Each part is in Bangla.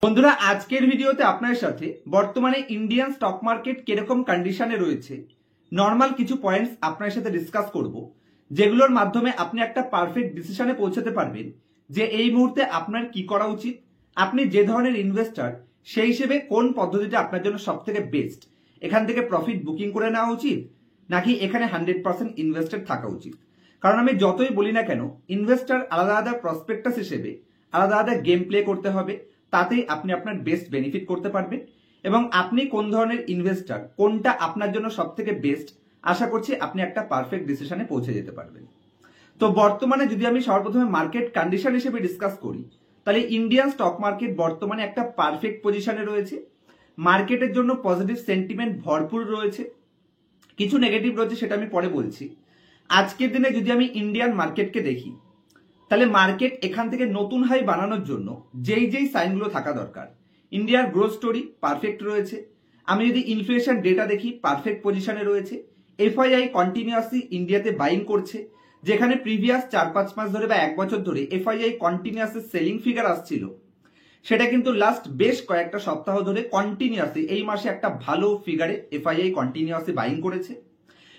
বন্ধুরা, আজকের ভিডিওতে আপনার সাথে বর্তমানে ইন্ডিয়ান স্টক মার্কেট কিরকম কন্ডিশনে রয়েছে নর্মাল কিছু পয়েন্টস আপনার সাথে ডিসকাস করব, যেগুলোর মাধ্যমে আপনি একটা পারফেক্ট ডিসিশনে পৌঁছাতে পারবেন যে এই মুহূর্তে আপনার কি করা উচিত, আপনি যে ধরনের ইনভেস্টর সেই হিসেবে কোন পদ্ধতিটা আপনার জন্য সব থেকে বেস্ট, এখান থেকে প্রফিট বুকিং করে নেওয়া উচিত নাকি এখানে 100% ইনভেস্টেড থাকা উচিত। কারণ আমি যতই বলি না কেন, ইনভেস্টর আলাদা আলাদা প্রসপেক্টাস হিসেবে আলাদা আলাদা গেম প্লে করতে হবে, তাতেই আপনি আপনার বেস্ট বেনিফিট করতে পারবেন। এবং আপনি কোন ধরনের ইনভেস্টর, কোনটা আপনার জন্য সব থেকে বেস্ট, আশা করছি আপনি একটা পারফেক্ট ডিসিশনে পৌঁছে যেতে পারবেন। তো বর্তমানে যদি আমি সর্বপ্রথমে মার্কেট কন্ডিশন হিসেবে ডিসকাস করি, তাহলে ইন্ডিয়ান স্টক মার্কেট বর্তমানে একটা পারফেক্ট পজিশনে রয়েছে। মার্কেটের জন্য পজিটিভ সেন্টিমেন্ট ভরপুর রয়েছে, কিছু নেগেটিভ রয়েছে, সেটা আমি পরে বলছি। আজকের দিনে যদি আমি ইন্ডিয়ান মার্কেটকে দেখি, তাহলে মার্কেট এখান থেকে নতুন হাই বানানোর জন্য যেই যেই সাইনগুলো থাকা দরকার, ইন্ডিয়ার গ্রোথ স্টোরি পারফেক্ট রয়েছে। আমি যদি ইনফ্লেশন ডেটা দেখি, পারফেক্ট পজিশনে রয়েছে। এফআইআই কন্টিনিউয়াসলি ইন্ডিয়াতে বাইং করছে, যেখানে প্রিভিয়াস 4-5 মাস ধরে বা 1 বছর ধরে এফআইআই কন্টিনিউয়াসলি সেলিং ফিগার আসছিল, সেটা কিন্তু লাস্ট বেশ কয়েকটা সপ্তাহ ধরে কন্টিনিউয়াসলি এই মাসে একটা ভালো ফিগারে এফআইআই কন্টিনিউয়াসলি বাইং করেছে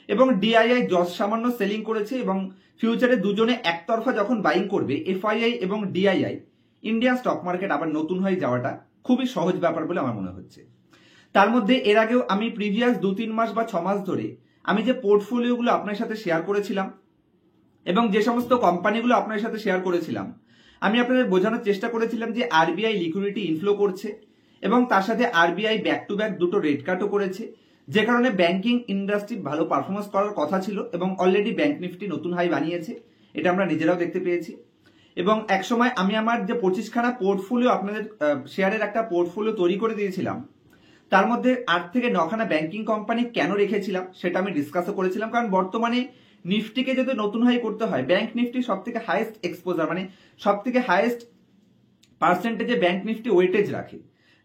এবং ডিআইআই জস সামান্য সেলিং করেছে। এবং ফিউচারে দুজনে একতরফা যখন বাইং করবে, এফআইআই এবং ডিআইআই, ইন্ডিয়ান স্টক মার্কেট আবার নতুন হয়ে যাওয়াটা খুবই সহজ ব্যাপার বলে আমার মনে হচ্ছে। তার মধ্যে এর আগেও আমি প্রিভিয়াস 2-3 মাস বা 6 মাস ধরে আমি যে পোর্টফোলিওগুলো আপনার সাথে শেয়ার করেছিলাম এবং যে সমস্ত কোম্পানিগুলো আপনার সাথে শেয়ার করেছিলাম, আমি আপনাদের বোঝানোর চেষ্টা করেছিলাম যে আরবিআই লিকুইডিটি ইনফ্লো করছে এবং তার সাথে আরবিআই ব্যাক টু ব্যাক দুটো রেট কাটও করেছে, যে কারণে ব্যাংকিং ইন্ডাস্ট্রি ভালো পারফরমেন্স করার কথা ছিল এবং অলরেডি ব্যাংক নিফটি নতুন হাই বানিয়েছে, এটা আমরা নিজেরাও দেখতে পেয়েছি। এবং একসময় আমি আমার যে 25খানা পোর্টফোলিও আপনাদের শেয়ারের একটা পোর্টফোলিও তৈরি করে দিয়েছিলাম, তার মধ্যে 8 থেকে 9খানা ব্যাংকিং কোম্পানি কেন রেখেছিলাম সেটা আমি ডিসকাসও করেছিলাম। কারণ বর্তমানে নিফটিকে যদি নতুন হাই করতে হয়, ব্যাংক নিফটি সব থেকে হাইয়েস্ট এক্সপোজার, মানে সব থেকে হাইয়েস্ট পার্সেন্টেজে ব্যাংক নিফটি ওয়েটেজ রাখে,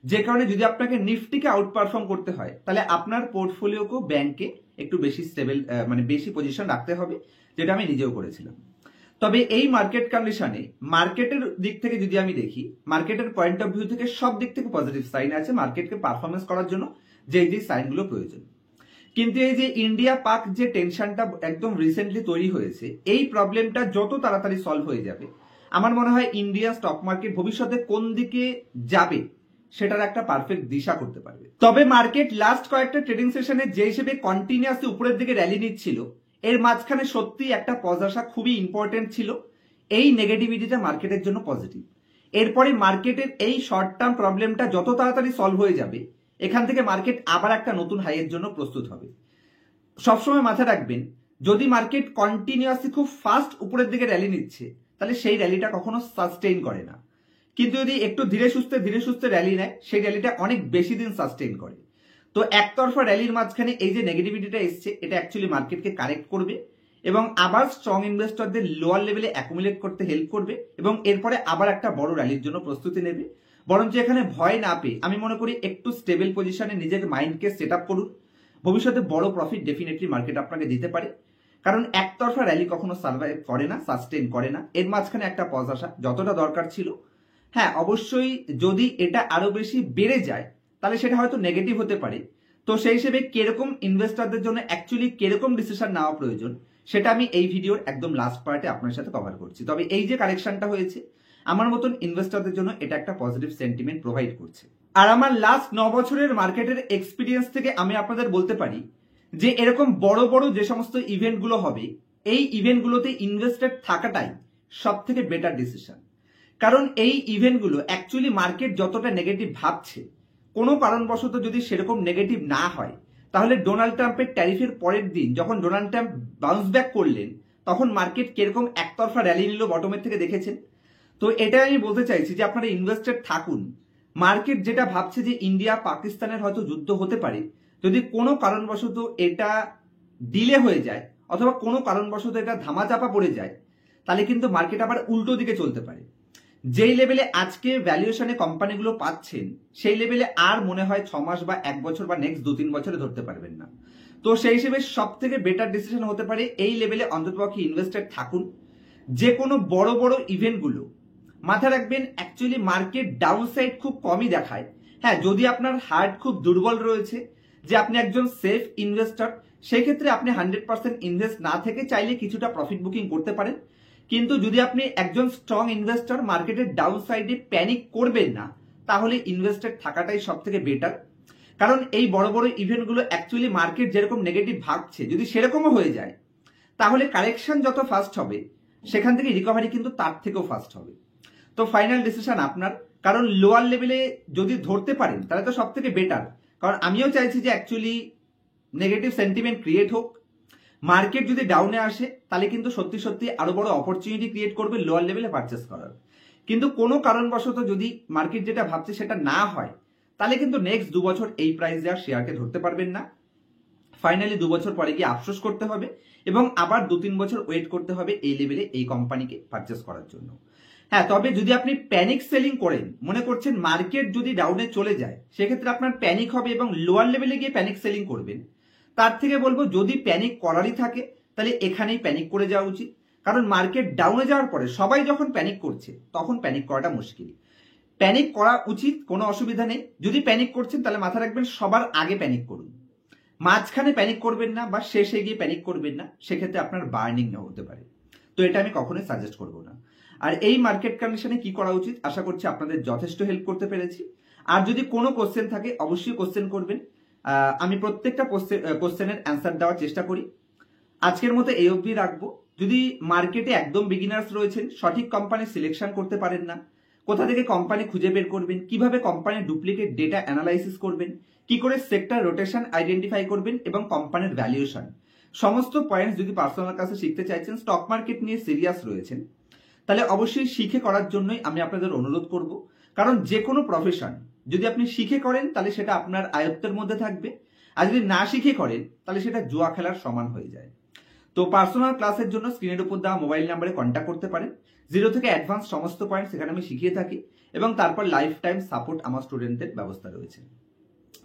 যে কারণে যদি আপনাকে নিফটিকে আউট পারফর্ম করতে হয়, তাহলে আপনার পোর্টফোলিওকেও ব্যাংকে একটু বেশি স্টেবল, মানে বেশি পজিশন রাখতে হবে, যেটা আমি নিজেও করেছিলাম। তবে এই মার্কেট কন্ডিশনে মার্কেটের দিক থেকে যদি আমি দেখি, মার্কেটের পয়েন্ট অফ ভিউ থেকে সব দিক থেকে পজিটিভ সাইন আছে মার্কেটকে পারফরমেন্স করার জন্য, যে সাইনগুলো প্রয়োজন। কিন্তু এই যে ইন্ডিয়া পাক যে টেনশনটা একদম রিসেন্টলি তৈরি হয়েছে, এই প্রবলেমটা যত তাড়াতাড়ি সলভ হয়ে যাবে, আমার মনে হয় ইন্ডিয়া স্টক মার্কেট ভবিষ্যতে কোন দিকে যাবে সেটার একটা পারফেক্ট দিশা করতে পারবে। তবে মার্কেট লাস্ট কয়েকটা ট্রেডিং সেশনে যে হিসেবে কন্টিনিউয়াসলি উপরের দিকে র্যালি নিচ্ছিল, এর মাঝখানে সত্যি একটা পজ আসা খুবই ইম্পর্টেন্ট ছিল। এই নেগেটিভিটিটা মার্কেটের জন্য পজিটিভ। এরপরে মার্কেটের এই শর্ট টার্ম প্রবলেমটা যত তাড়াতাড়ি সলভ হয়ে যাবে, এখান থেকে মার্কেট আবার একটা নতুন হাইয়ের জন্য প্রস্তুত হবে। সবসময় মাথায় রাখবেন, যদি মার্কেট কন্টিনিউয়াসলি খুব ফাস্ট উপরের দিকে র্যালি নিচ্ছে, তাহলে সেই র্যালিটা কখনো সাস্টেইন করে না। কিন্তু যদি একটু ধীরে সুস্থে র্যালি নেয়, সেই র্যালিটা অনেক বেশি দিন সাস্টেইন করে। তো একতরফা র্যালির মাঝখানে এই যে নেগেটিভিটিটা এসছে, এটা অ্যাকচুয়ালি মার্কেটকে কারেক্ট করবে এবং আবার স্ট্রং ইনভেস্টরদের লোয়ার লেভেলে অ্যাকুমুলেট করতে হেল্প করবে এবং এরপরে আবার একটা বড় র্যালির জন্য প্রস্তুতি নেবে। বরঞ্চ এখানে ভয় না পেয়ে আমি মনে করি একটু স্টেবল পজিশনে নিজের মাইন্ডকে সেট আপ করুন। ভবিষ্যতে বড় প্রফিট ডেফিনেটলি মার্কেট আপনাকে দিতে পারে, কারণ একতরফা র্যালি কখনো সার্ভাইভ করে না, সাস্টেইন করে না। এর মাঝখানে একটা পজ আসা যতটা দরকার ছিল। হ্যাঁ, অবশ্যই যদি এটা আরো বেশি বেড়ে যায়, তাহলে সেটা হয়তো নেগেটিভ হতে পারে। তো সেই হিসেবে কিরকম ইনভেস্টরদের জন্য অ্যাকচুয়ালি কিরকম ডিসিশন নেওয়া প্রয়োজন, সেটা আমি এই ভিডিওর একদম লাস্ট পার্টে আপনার সাথে কভার করছি। তবে এই যে কারেকশনটা হয়েছে, আমার মতন ইনভেস্টরদের জন্য এটা একটা পজিটিভ সেন্টিমেন্ট প্রোভাইড করছে। আর আমার লাস্ট 9 বছরের মার্কেটের এক্সপিরিয়েন্স থেকে আমি আপনাদের বলতে পারি যে এরকম বড় বড় যে সমস্ত ইভেন্টগুলো হবে, এই ইভেন্টগুলোতে ইনভেস্টেড থাকাটাই সব থেকে বেটার ডিসিশন। কারণ এই ইভেন্টগুলো অ্যাকচুয়ালি মার্কেট যতটা নেগেটিভ ভাবছে, কোনো কারণবশত যদি সেরকম নেগেটিভ না হয়, তাহলে ডোনাল্ড ট্রাম্পের ট্যারিফের পরের দিন যখন ডোনাল্ড ট্রাম্প বাউন্স ব্যাক করলেন, তখন মার্কেট কিরকম একতরফা র্যালি নিল বটমের থেকে দেখেছেন। তো এটাই আমি বলতে চাইছি যে আপনারা ইনভেস্টেড থাকুন। মার্কেট যেটা ভাবছে যে ইন্ডিয়া পাকিস্তানের হয়তো যুদ্ধ হতে পারে, যদি কোনো কারণবশত এটা ডিলে হয়ে যায় অথবা কোনো কারণবশত এটা ধামাচাপা পড়ে যায়, তাহলে কিন্তু মার্কেট আবার উল্টো দিকে চলতে পারে। যেই লেভেলে আজকে ভ্যালুয়েশনে কোম্পানিগুলো পাচ্ছেন, সেই লেভেলে আর মনে হয় 6 মাস বা 1 বছর বা নেক্সট 2-3 বছরে ধরতে পারবেন না। তো সেই হিসেবে সব থেকে বেটার ডিসিশন হতে পারে এই লেভেলে অন্ততপক্ষে ইনভেস্টেড থাকুন। যে কোনো বড় বড় ইভেন্টগুলো মাথায় রাখবেন অ্যাকচুয়ালি মার্কেট ডাউন সাইড খুব কমই দেখায়। হ্যাঁ, যদি আপনার হার্ট খুব দুর্বল রয়েছে, যে আপনি একজন সেফ ইনভেস্টর, সেই ক্ষেত্রে আপনি 100% ইনভেস্ট না থেকে চাইলে কিছুটা প্রফিট বুকিং করতে পারেন। কিন্তু যদি আপনি একজন স্ট্রং ইনভেস্টর, মার্কেটের ডাউন সাইডে প্যানিক করবেন না, তাহলে ইনভেস্টেড থাকাটাই সব থেকে বেটার। কারণ এই বড় বড় ইভেন্টগুলো অ্যাকচুয়ালি মার্কেট যেরকম নেগেটিভ ভাবছে, যদি সেরকমও হয়ে যায়, তাহলে কারেকশন যত ফাস্ট হবে সেখান থেকে রিকভারি কিন্তু তার থেকেও ফাস্ট হবে। তো ফাইনাল ডিসিশন আপনার। কারণ লোয়ার লেভেলে যদি ধরতে পারেন তাহলে তো সব থেকে বেটার। কারণ আমিও চাইছি যে অ্যাকচুয়ালি নেগেটিভ সেন্টিমেন্ট ক্রিয়েট হোক, মার্কেট যদি ডাউনে আসে তাহলে কিন্তু সত্যি সত্যি আরো বড় অপরচুনিটি ক্রিয়েট করবে লোয়ার লেভেলে পারচেস করার। কিন্তু কোনো কারণবশত যদি মার্কেট যেটা ভাবছে সেটা না হয়, তাহলে কিন্তু নেক্সট 2 বছর এই প্রাইসে আর শেয়ারকে ধরতে পারবেন না। ফাইনালি 2 বছর পরে গিয়ে আফসোস করতে হবে এবং আবার 2-3 বছর ওয়েট করতে হবে এই লেভেলে এই কোম্পানিকে পারচেস করার জন্য। হ্যাঁ, তবে যদি আপনি প্যানিক সেলিং করেন, মনে করছেন মার্কেট যদি ডাউনে চলে যায়, সেক্ষেত্রে আপনার প্যানিক হবে এবং লোয়ার লেভেলে গিয়ে প্যানিক সেলিং করবেন, তার থেকে বলবো যদি প্যানিক করারই থাকে তাহলে এখানেই প্যানিক করে যাওয়া উচিত। কারণ মার্কেট ডাউনে যাওয়ার পরে সবাই যখন প্যানিক করছে তখন প্যানিক করাটা মুশকিল। প্যানিক করা উচিত, কোনো অসুবিধা নেই। যদি প্যানিক করছেন তাহলে মাথা রাখবেন সবার আগে প্যানিক করুন, মাঝখানে প্যানিক করবেন না বা শেষে গিয়ে প্যানিক করবেন না, সেক্ষেত্রে আপনার বার্নিং না হতে পারে। তো এটা আমি কখনোই সাজেস্ট করবো না। আর এই মার্কেট কন্ডিশনে কি করা উচিত, আশা করছি আপনাদের যথেষ্ট হেল্প করতে পেরেছি। আর যদি কোনো কোশ্চেন থাকে অবশ্যই কোশ্চেন করবেন, আমি প্রত্যেকটা কোশ্চেনের অ্যান্সার দেওয়ার চেষ্টা করি। আজকের মতো এই অবধি রাখবো। যদি মার্কেটে একদম বিগিনার্স রয়েছেন, সঠিক কোম্পানি সিলেকশন করতে পারেন না, কোথা থেকে কোম্পানি খুঁজে বের করবেন, কিভাবে কোম্পানির ডুপ্লিকেট ডেটা অ্যানালাইসিস করবেন, কি করে সেক্টর রোটেশন আইডেন্টিফাই করবেন এবং কোম্পানির ভ্যালুয়েশন, সমস্ত পয়েন্টস যদি পার্সোনাল কাছে শিখতে চাইছেন, স্টক মার্কেট নিয়ে সিরিয়াস রয়েছেন, তাহলে অবশ্যই শিখে করার জন্যই আমি আপনাদের অনুরোধ করব। কারণ যে কোনো প্রফেশন যদি আপনি শিখে করেন তাহলে সেটা আপনার আয়ত্তের মধ্যে থাকবে, আর যদি না শিখে করেন তাহলে সেটা জুয়া খেলার সমান হয়ে যায়। তো পার্সোনাল ক্লাসের জন্য স্ক্রিনের উপর দেওয়া মোবাইল নাম্বারে কন্ট্যাক্ট করতে পারেন। 0 থেকে অ্যাডভান্স সমস্ত পয়েন্ট সেখানে আমি শিখিয়ে থাকি এবং তারপর লাইফ টাইম সাপোর্ট আমার স্টুডেন্টদের ব্যবস্থা রয়েছে।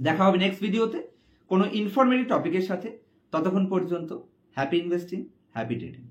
দেখা হবে নেক্সট ভিডিওতে কোনো ইনফরমেটিভ টপিকের সাথে। ততক্ষণ পর্যন্ত হ্যাপি ইনভেস্টিং, হ্যাপি ট্রেডিং।